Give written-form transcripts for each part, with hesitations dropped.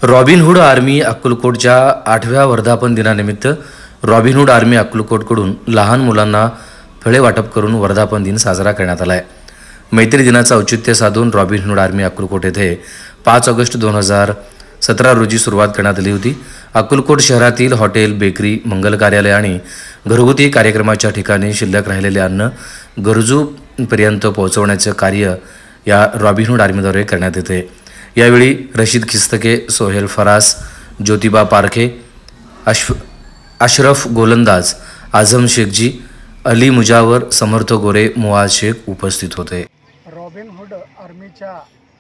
Robin Hood army अक्कलकोटच्या 8व्या वर्धापन दिनानिमित्त Robin Hood army अक्कलकोटकडून लहान मुलांना फळे वाटप करून वर्धापन दिन साजरा करण्यात आला आहे. मैत्री दिनाचं औचित्य साधून रॉबिनहूड आर्मी अक्कलकोट येथे 5 ऑगस्ट 2017 रोजी सुरुवात करण्यात आली होती. अक्कलकोट शहरातील हॉटेल, बेकरी, मंगल कार्यालय आणि घरगुती कार्यक्रमाच्या ठिकाणी शिल्लक राहिलेले अन्न गरजूंपर्यंत पोहोचवण्याचे कार्य या रॉबिनहूड आर्मीद्वारे करण्यात येते. यावेळी रशीद खिस्तके, सोहेल फरास, ज्योतिबा पारखे, अशरफ गोलंदाज, आझम शेखजी, अली मुजावर, समर्थ गोरे, मुआज शेख उपस्थित होते. रॉबिनहूड आर्मीच्या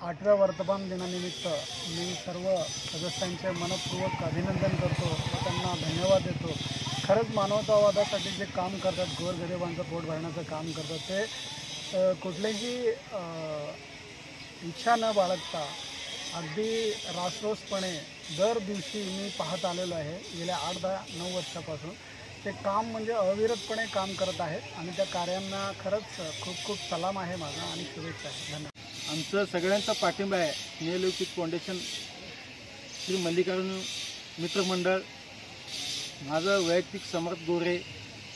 8व्या वर्धापन दिनानिमित्त मी सर्व सदस्यांचे मनपूर्वक अभिनंदन करतो व त्यांना धन्यवाद देतो. खरंच मानवतावादासाठी जे काम करतात, गोरगरिबांचं पोट भरण्याचं काम करतात, ते कुठलीही इच्छा न बाळगता अगदी रासरोसपणे दर दिवशी मी पाहत आलेलो आहे. गेल्या 8-9 वर्षापासून ते काम म्हणजे अविरतपणे काम करत आहेत आणि त्या कार्यांना खरंच खूप खूप सलाम आहे माझा आणि शुभेच्छा आहे. धन्यवाद. आमचं सगळ्यांचा पाठिंबा आहे. निलौकिक फाउंडेशन, श्री मल्लिकार्जुन मित्रमंडळ, माझं वैयक्तिक समर्थ गोरे,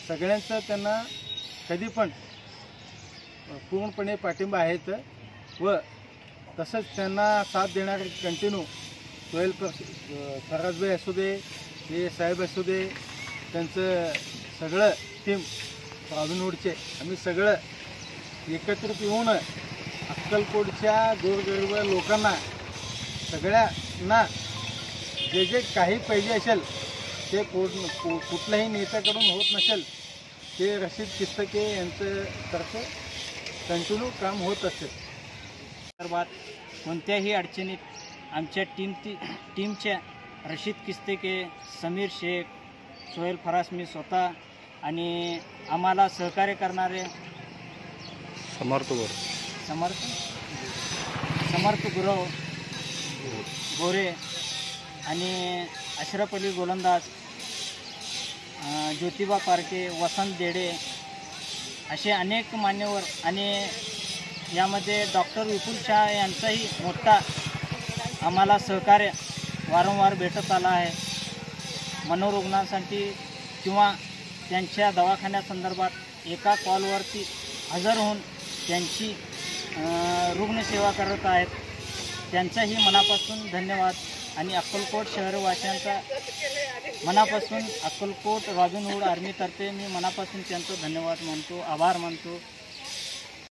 सगळ्यांचं त्यांना कधी पण पूर्णपणे पाठिंबा आहेत व तसंच त्यांना साथ देणारे कंटिन्यू सोहेल फराजभाई असू दे, हे साहेब असू दे, त्यांचं सगळं टीम रॉबिनहूडचे आम्ही सगळं एकत्रित येऊन अक्कलकोटच्या गोरगरीब लोकांना सगळ्यांना जे जे काही पाहिजे असेल ते कुठल्याही नेत्याकडून होत नसेल ते रशीद खिस्तके यांचं तर्फे कंटिन्यू काम होत असेल. कोणत्याही अडचणीत आमच्या टीमच्या रशीद खिस्तके, समीर शेख, सोहेल फरास, मी स्वतः आणि आम्हाला सहकार्य करणारे समर्थ गुरव गोरे आणि अशरफ अली गोलंदाज, ज्योतिबा पारखे, वसंत देडे असे अनेक मान्यवर आणि यामध्ये डॉक्टर विपुल शाह यांचाही मोठा आम्हाला सहकार्य वारंवार भेटत आला आहे. मनोरुग्णांसाठी किंवा त्यांच्या दवाखान्यासंदर्भात एका कॉलवरती हजर होऊन त्यांची रुग्णसेवा करत आहेत. त्यांचाही मनापासून धन्यवाद आणि अक्कलकोट शहरवासियांचा मनापासून अक्कलकोट रॉबिनहूड आर्मीतर्फे मी मनापासून त्यांचं धन्यवाद मानतो, आभार मानतो.